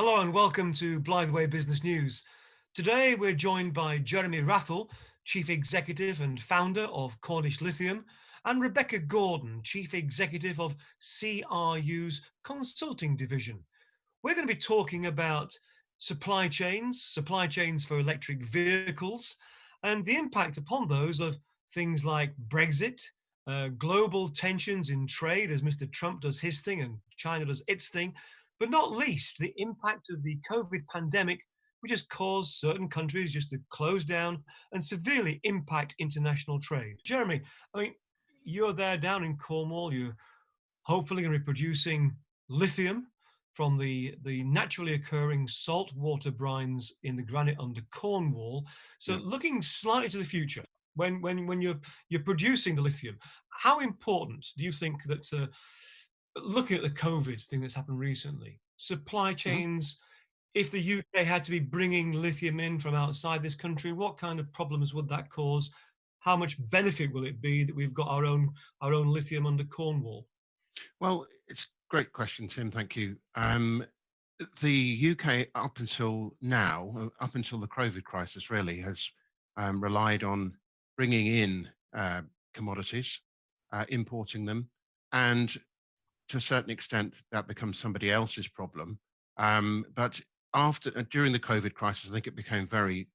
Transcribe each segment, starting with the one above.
Hello and welcome to Blytheweigh Business News. Today we're joined by Jeremy Wrathall, Chief Executive and Founder of Cornish Lithium, and Rebecca Gordon, Chief Executive of CRU's Consulting Division. We're going to be talking about supply chains for electric vehicles, and the impact upon those of things like Brexit, global tensions in trade as Mr. Trump does his thing and China does its thing, but not least the impact of the COVID pandemic, which has caused certain countries just to close down and severely impact international trade. Jeremy, I mean, you're there down in Cornwall, you're hopefully going to be producing lithium from the naturally occurring saltwater brines in the granite under Cornwall. So Yeah. looking slightly to the future, when you're producing the lithium, how important do you think that looking at the COVID thing that's happened recently, supply Mhm. chains, if the UK had to be bringing lithium in from outside this country, what kind of problems would that cause? How much benefit will it be that we've got our own lithium under Cornwall? Well, it's a great question, Tim. Thank you. The UK, up until now, up until the COVID crisis, really has relied on bringing in commodities, importing them, and to a certain extent, that becomes somebody else's problem. But during the COVID crisis, I think it became very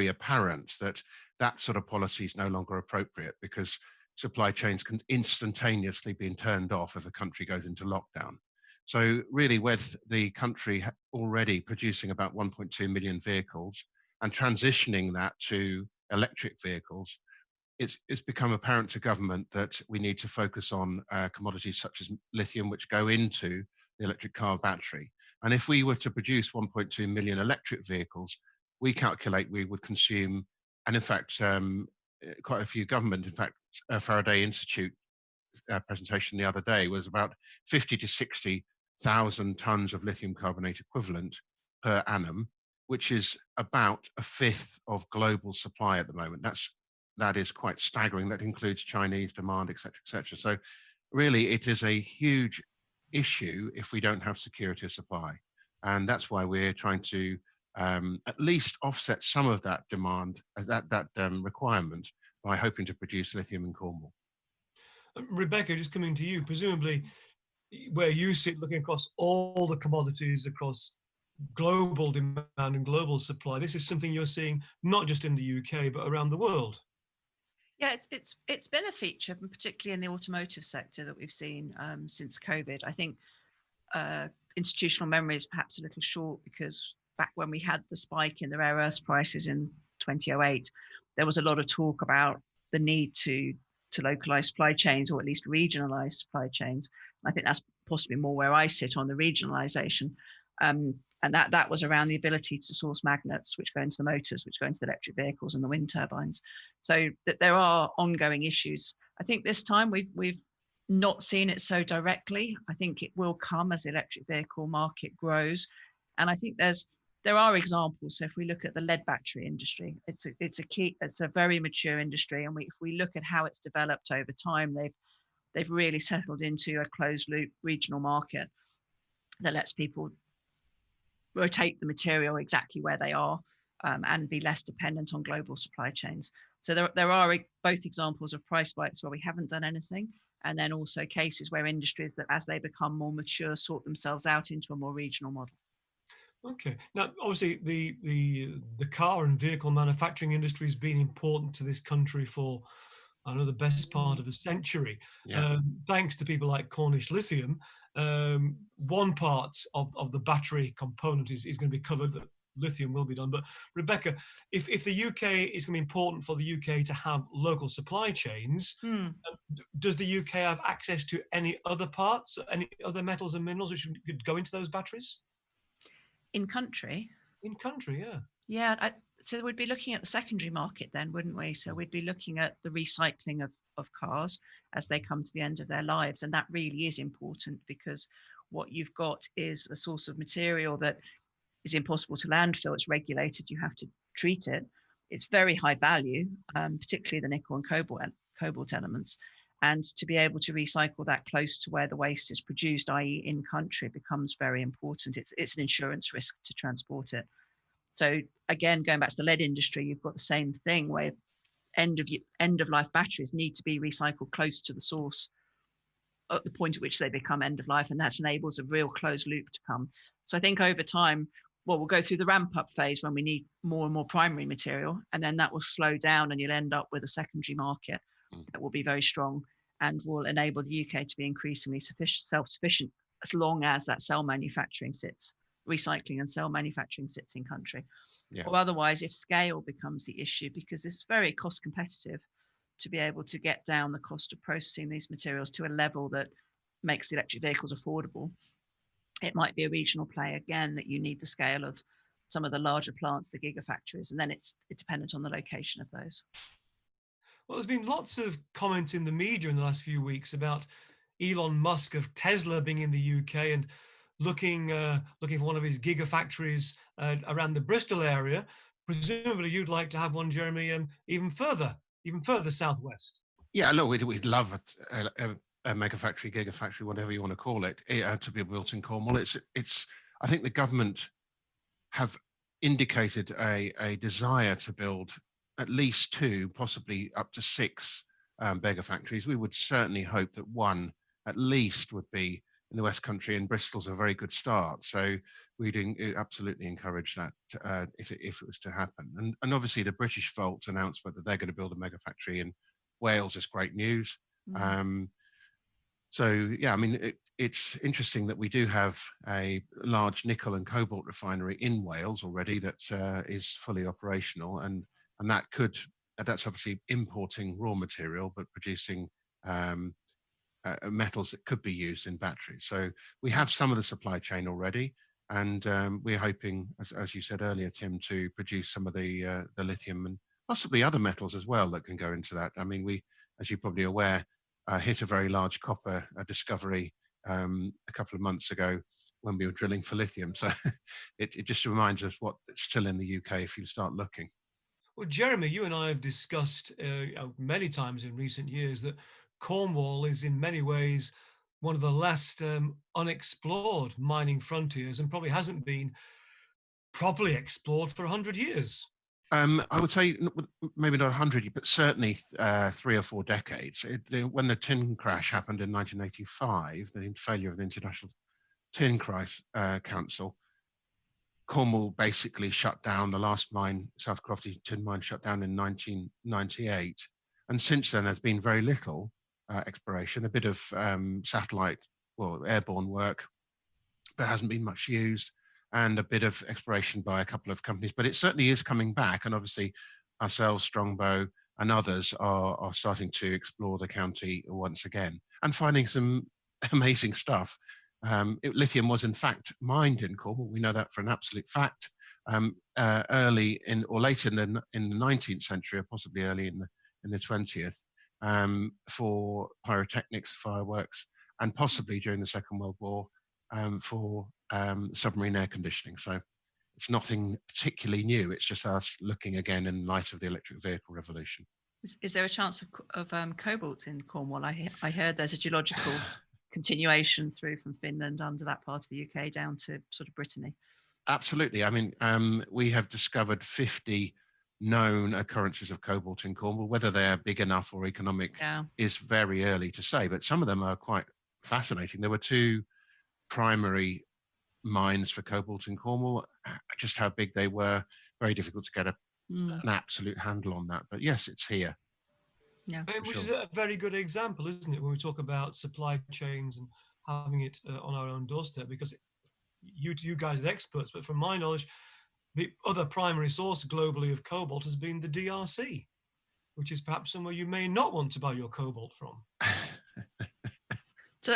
apparent that that sort of policy is no longer appropriate because supply chains can instantaneously be turned off if a country goes into lockdown. So really, with the country already producing about 1.2 million vehicles and transitioning that to electric vehicles, it's become apparent to government that we need to focus on commodities such as lithium, which go into the electric car battery. And if we were to produce 1.2 million electric vehicles, we calculate we would consume, and in fact, quite a few government, in fact, Faraday Institute presentation the other day was about 50 to 60,000 tons of lithium carbonate equivalent per annum, which is about a fifth of global supply at the moment. That is quite staggering. That includes Chinese demand, et cetera, et cetera. So really, it is a huge issue if we don't have security of supply. And that's why we're trying to at least offset some of that demand, that requirement, by hoping to produce lithium in Cornwall. Rebecca, just coming to you, presumably where you sit looking across all the commodities across global demand and global supply, this is something you're seeing not just in the UK, but around the world. Yeah, it's been a feature, and particularly in the automotive sector, that we've seen since COVID. I think institutional memory is perhaps a little short because back when we had the spike in the rare earth prices in 2008, there was a lot of talk about the need to localize supply chains, or at least regionalize supply chains. And I think that's possibly more where I sit on the regionalization. And that was around the ability to source magnets, which go into the motors, which go into the electric vehicles and the wind turbines. So that there are ongoing issues. I think this time we've not seen it so directly. I think it will come as the electric vehicle market grows. And I think there are examples. So if we look at the lead battery industry, it's a very mature industry. And if we look at how it's developed over time, they've really settled into a closed loop regional market that lets people rotate the material exactly where they are, and be less dependent on global supply chains. So there are both examples of price spikes where we haven't done anything, and then also cases where industries that, as they become more mature, sort themselves out into a more regional model. Okay. Now, obviously, the car and vehicle manufacturing industry has been important to this country for, I know, the best part of a century. Yeah. Thanks to people like Cornish Lithium, one part of the battery component is going to be covered. That lithium will be done. But Rebecca, if the UK is going to be important for the UK to have local supply chains, does the UK have access to any other parts, any other metals and minerals which could go into those batteries? In country? In country, yeah. Yeah, so we'd be looking at the secondary market then, wouldn't we? So we'd be looking at the recycling of cars as they come to the end of their lives. And that really is important, because what you've got is a source of material that is impossible to landfill. It's regulated. You have to treat it. It's very high value, particularly the nickel and cobalt elements. And to be able to recycle that close to where the waste is produced, i.e. in country, becomes very important. It's an insurance risk to transport it. So again, going back to the lead industry, you've got the same thing where end of life batteries need to be recycled close to the source at the point at which they become end of life, and that enables a real closed loop to come. So I think over time, well, we'll go through the ramp up phase when we need more and more primary material, and then that will slow down and you'll end up with a secondary market that will be very strong and will enable the UK to be increasingly self-sufficient as long as that cell manufacturing recycling and cell manufacturing sits in country. Yeah. Or otherwise, if scale becomes the issue, because it's very cost competitive to be able to get down the cost of processing these materials to a level that makes the electric vehicles affordable, it might be a regional play again that you need the scale of some of the larger plants, the gigafactories, and then it's dependent on the location of those. Well, there's been lots of comment in the media in the last few weeks about Elon Musk of Tesla being in the UK and looking for one of his gigafactories around the Bristol area. Presumably, you'd like to have one, Jeremy, even further southwest. Yeah, look, we'd love a mega factory, gigafactory, whatever you want to call it, to be built in Cornwall. It's. I think the government have indicated a desire to build at least 2, possibly up to 6 mega factories. We would certainly hope that one at least would be in the West Country, and Bristol's a very good start. So we'd absolutely encourage that if it was to happen. And obviously the British Volt announcement that they're going to build a mega factory in Wales is great news. So yeah, I mean, it's interesting that we do have a large nickel and cobalt refinery in Wales already that is fully operational, and that's obviously importing raw material but producing metals that could be used in batteries. So we have some of the supply chain already, and we're hoping, as you said earlier, Tim, to produce some of the lithium and possibly other metals as well that can go into that. I mean, we, as you're probably aware, hit a very large copper discovery a couple of months ago when we were drilling for lithium. So it just reminds us what's still in the UK if you start looking. Well, Jeremy, you and I have discussed many times in recent years that Cornwall is in many ways one of the last unexplored mining frontiers and probably hasn't been properly explored for 100 years. I would say maybe not 100, but certainly 3 or 4 decades. When the tin crash happened in 1985, the failure of the International Tin Council, Cornwall basically shut down. The last mine, South Crofty tin mine, shut down in 1998. And since then, there's been very little exploration, a bit of airborne work, but hasn't been much used, and a bit of exploration by a couple of companies. But it certainly is coming back. And obviously ourselves, Strongbow and others are starting to explore the county once again and finding some amazing stuff. Lithium was in fact mined in Cornwall. We know that for an absolute fact. Early in or late in the 19th century, or possibly early in the 20th, for pyrotechnics, fireworks, and possibly during the Second World War for submarine air conditioning. So it's nothing particularly new. It's just us looking again in light of the electric vehicle revolution. Is there a chance of cobalt in Cornwall? I heard there's a geological continuation through from Finland under that part of the UK down to sort of Brittany. Absolutely. I mean, we have discovered 50 known occurrences of cobalt in Cornwall. Whether they're big enough or economic is very early to say, but some of them are quite fascinating. There were 2 primary mines for cobalt in Cornwall. Just how big they were, very difficult to get an absolute handle on that. But yes, it's here. Yeah, which is a very good example, isn't it, when we talk about supply chains and having it on our own doorstep? Because you guys are experts, but from my knowledge, the other primary source globally of cobalt has been the DRC, which is perhaps somewhere you may not want to buy your cobalt from. So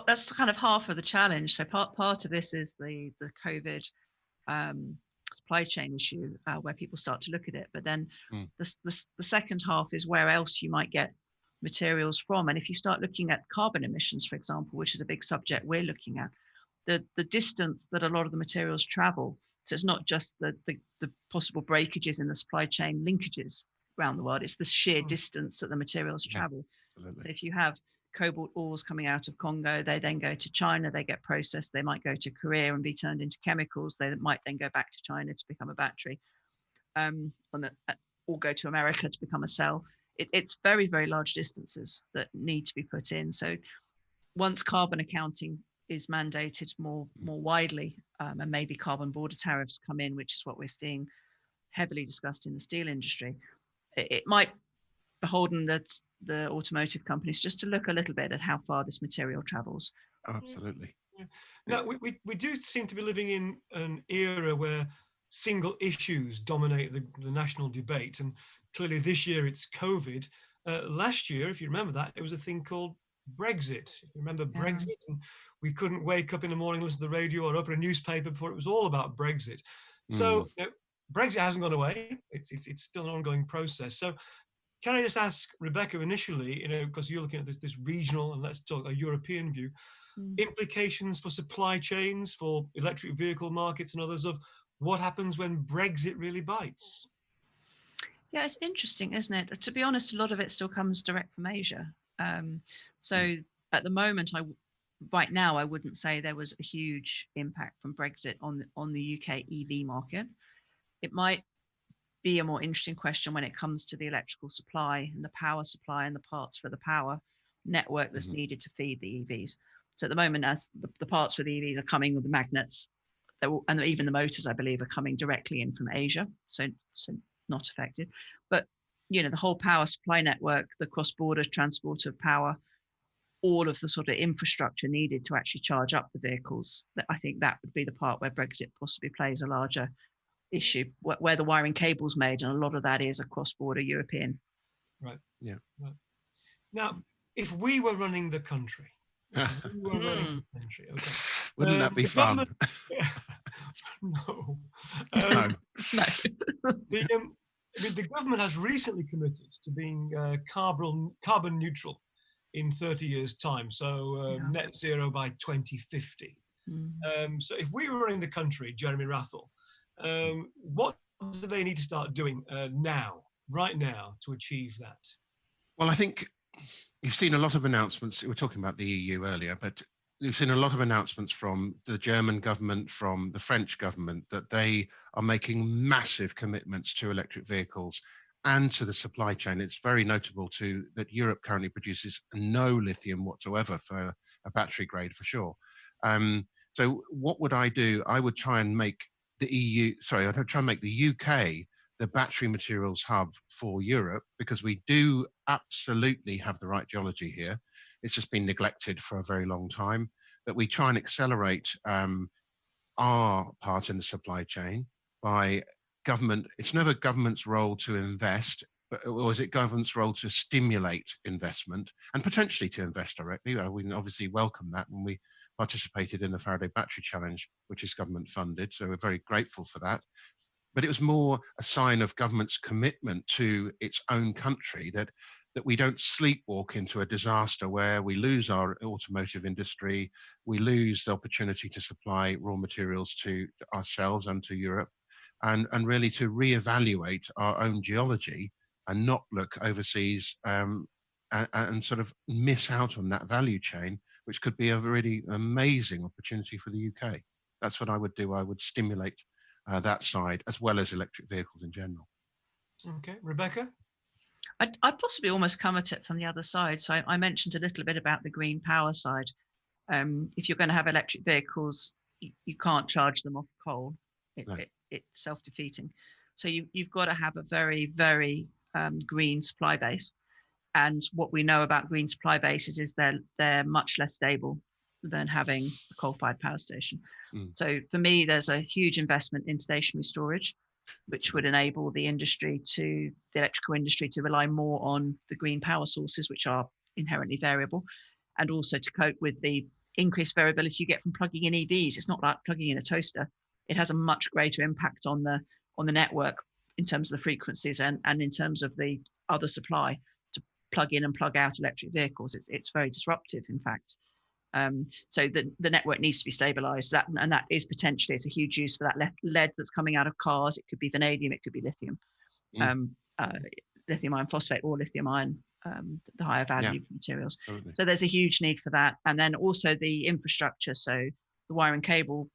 that's kind of half of the challenge. So part of this is the COVID supply chain issue where people start to look at it. But then the second half is where else you might get materials from. And if you start looking at carbon emissions, for example, which is a big subject we're looking at, the distance that a lot of the materials travel. So it's not just the possible breakages in the supply chain linkages around the world. It's the sheer distance that the materials travel. Absolutely. So if you have cobalt ores coming out of Congo, they then go to China, they get processed, they might go to Korea and be turned into chemicals, they might then go back to China to become a battery, or go to America to become a cell. It's very, very large distances that need to be put in. So once carbon accounting is mandated more widely, and maybe carbon border tariffs come in, which is what we're seeing heavily discussed in the steel industry, it might beholden the automotive companies just to look a little bit at how far this material travels. Absolutely. Yeah. Now, we do seem to be living in an era where single issues dominate the national debate. And clearly this year it's COVID. Last year, if you remember that, it was a thing called Brexit. If you remember Brexit, and we couldn't wake up in the morning, listen to the radio or open a newspaper before it was all about Brexit. So Brexit hasn't gone away. It's still an ongoing process. So can I just ask Rebecca initially, because you're looking at this regional, and let's talk a European view, implications for supply chains, for electric vehicle markets and others, of what happens when Brexit really bites? Yeah, it's interesting, isn't it? To be honest, a lot of it still comes direct from Asia. So at the moment, right now, I wouldn't say there was a huge impact from Brexit on the UK EV market. It might be a more interesting question when it comes to the electrical supply and the power supply and the parts for the power network that's needed to feed the EVs. So at the moment, as the parts for the EVs are coming with the magnets, and even the motors, I believe, are coming directly in from Asia, so not affected. But the whole power supply network, the cross-border transport of power, all of the sort of infrastructure needed to actually charge up the vehicles, I think that would be the part where Brexit possibly plays a larger issue, where the wiring cable's made, and a lot of that is a cross-border European. Right. Yeah. Right. Now, if we were running the country, okay. Wouldn't that be fun? No. No. The government has recently committed to being carbon neutral in 30 years' time, so net zero by 2050. So if we were running the country, Jeremy Wrathall, what do they need to start doing right now, to achieve that? Well, I think you've seen a lot of announcements. We were talking about the EU earlier, but you've seen a lot of announcements from the German government, from the French government, that they are making massive commitments to electric vehicles and to the supply chain. It's very notable that Europe currently produces no lithium whatsoever for a battery grade, for sure. So what would I do? I would try and make I'd try and make the UK the battery materials hub for Europe, because we do absolutely have the right geology here. It's just been neglected for a very long time. That we try and accelerate our part in the supply chain by government. It's never government's role to invest, or is it government's role to stimulate investment and potentially to invest directly? We can obviously welcome that when we participated in the Faraday Battery Challenge, which is government funded. So we're very grateful for that. But it was more a sign of government's commitment to its own country, that we don't sleepwalk into a disaster where we lose our automotive industry, we lose the opportunity to supply raw materials to ourselves and to Europe, and really to reevaluate our own geology and not look overseas and sort of miss out on that value chain, which could be a really amazing opportunity for the UK. That's what I would do. I would stimulate that side, as well as electric vehicles in general. Okay, Rebecca? I'd possibly almost come at it from the other side. So I mentioned a little bit about the green power side. If you're going to have electric vehicles, you can't charge them off coal. It's self-defeating. So you've got to have a very, very green supply base. And what we know about green supply bases is they're much less stable than having a coal-fired power station. So for me, there's a huge investment in stationary storage, which would enable the electrical industry to rely more on the green power sources, which are inherently variable, and also to cope with the increased variability you get from plugging in EVs. It's not like plugging in a toaster. It has a much greater impact on the network in terms of the frequencies and in terms of the other supply to plug in and plug out electric vehicles. It's very disruptive, in fact. So the network needs to be stabilized, and that is potentially, it's a huge use for that lead that's coming out of cars. It could be vanadium, it could be lithium, lithium iron phosphate or lithium ion the higher value Yeah, materials. absolutely. So there's a huge need for that. And then also the infrastructure. So the wire and cable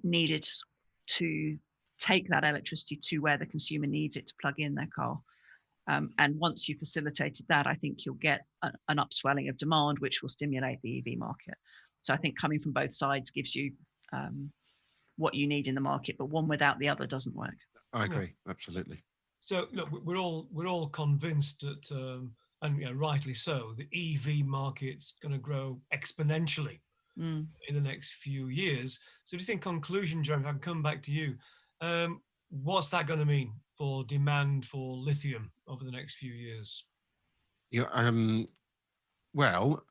needed to take that electricity to where the consumer needs it to plug in their car. And once you facilitated that, I think you'll get an upswelling of demand, which will stimulate the EV market. So I think coming from both sides gives you what you need in the market, but one without the other doesn't work. I agree, absolutely. So look, we're all convinced that, and rightly so, the EV market's going to grow exponentially in the next few years. So just in conclusion, Jeremy, if I can come back to you, what's that going to mean for demand for lithium over the next few years? Yeah, well,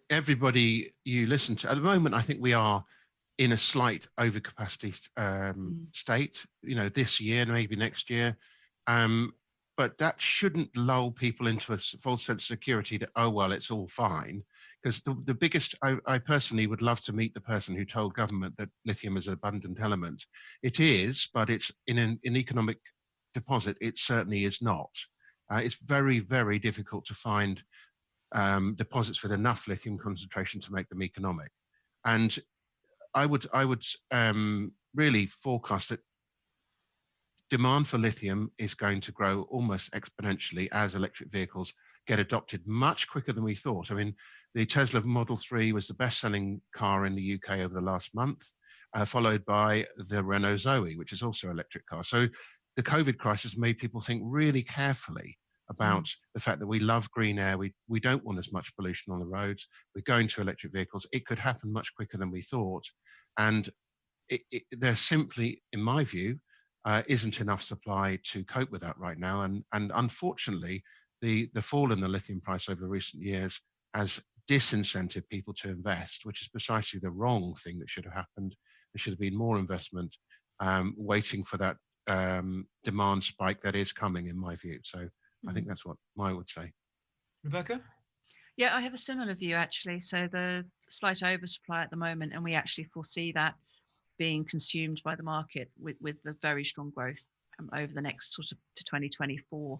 everybody you listen to at the moment, I think we are in a slight overcapacity state. This year, maybe next year, but that shouldn't lull people into a false sense of security that, oh well, it's all fine. Because the biggest, I personally would love to meet the person who told government that lithium is an abundant element. It is, but it's in an economic deposit. It certainly is not. It's very, very difficult to find deposits with enough lithium concentration to make them economic. And I would really forecast that demand for lithium is going to grow almost exponentially as electric vehicles get adopted much quicker than we thought. I mean, the Tesla Model 3 was the best-selling car in the UK over the last month, followed by the Renault Zoe, which is also an electric car. So the COVID crisis made people think really carefully about the fact that we love green air. We don't want as much pollution on the roads. We're going to electric vehicles. It could happen much quicker than we thought. And there simply, in my view, isn't enough supply to cope with that right now. And unfortunately, the fall in the lithium price over recent years has disincentivized people to invest, which is precisely the wrong thing that should have happened. There should have been more investment waiting for that demand spike that is coming, in my view. So I think that's what I would say. Rebecca? Yeah, I have a similar view actually. So the slight oversupply at the moment, and we actually foresee that being consumed by the market with the very strong growth over the next sort of to 2024.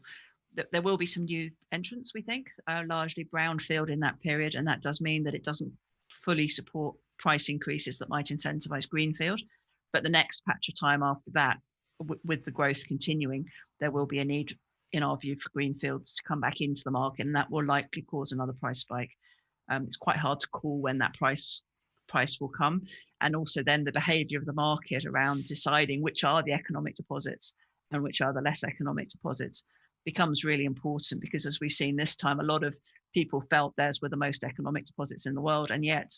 There will be some new entrants, we think, largely brownfield in that period, and that does mean that it doesn't fully support price increases that might incentivize greenfield. But the next patch of time after that, with the growth continuing, there will be a need, in our view, for greenfields to come back into the market, and that will likely cause another price spike. It's quite hard to call when that price will come, and also then the behavior of the market around deciding which are the economic deposits and which are the less economic deposits becomes really important, because as we've seen this time, a lot of people felt theirs were the most economic deposits in the world, and yet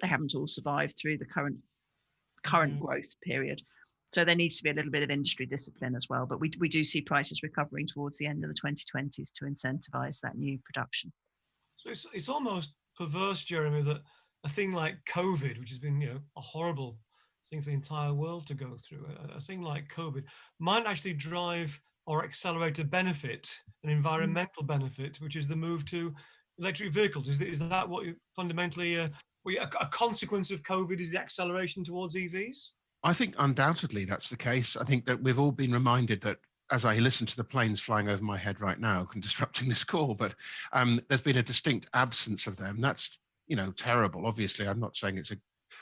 they haven't all survived through the current growth period. So there needs to be a little bit of industry discipline as well. But we do see prices recovering towards the end of the 2020s to incentivize that new production. So it's almost perverse, Jeremy, that a thing like COVID, which has been a horrible thing for the entire world to go through, a thing like COVID might actually drive or accelerate a benefit, an environmental benefit, which is the move to electric vehicles. Is that what you fundamentally a consequence of COVID is the acceleration towards EVs? I think undoubtedly that's the case. I think that we've all been reminded that, as I listen to the planes flying over my head right now and disrupting this call, but there's been a distinct absence of them. That's terrible. Obviously, I'm not saying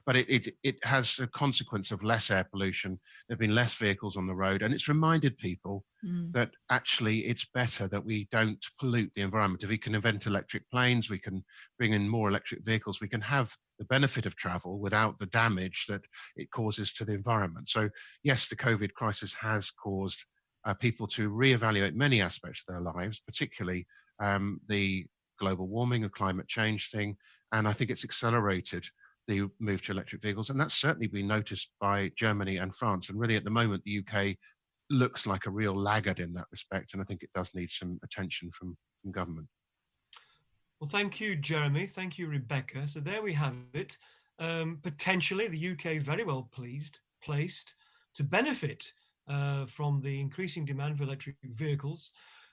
but it has a consequence of less air pollution. There've been less vehicles on the road, and it's reminded people that actually it's better that we don't pollute the environment. If we can invent electric planes, we can bring in more electric vehicles, we can have the benefit of travel without the damage that it causes to the environment. So yes, the COVID crisis has caused people to reevaluate many aspects of their lives, particularly the global warming, the climate change thing. And I think it's accelerated the move to electric vehicles. And that's certainly been noticed by Germany and France. And really at the moment, the UK looks like a real laggard in that respect. And I think it does need some attention from government. Well, thank you, Jeremy. Thank you, Rebecca. So there we have it. Potentially the UK very well placed to benefit from the increasing demand for electric vehicles.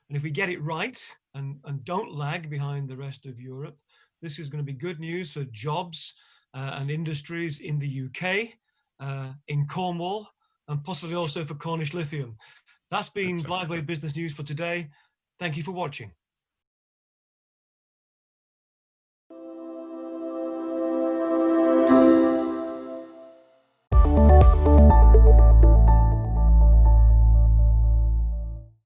And if we get it right and don't lag behind the rest of Europe, this is going to be good news for jobs and industries in the UK, in Cornwall, and possibly also for Cornish Lithium. That's been Blytheweigh Business News for today. Thank you for watching.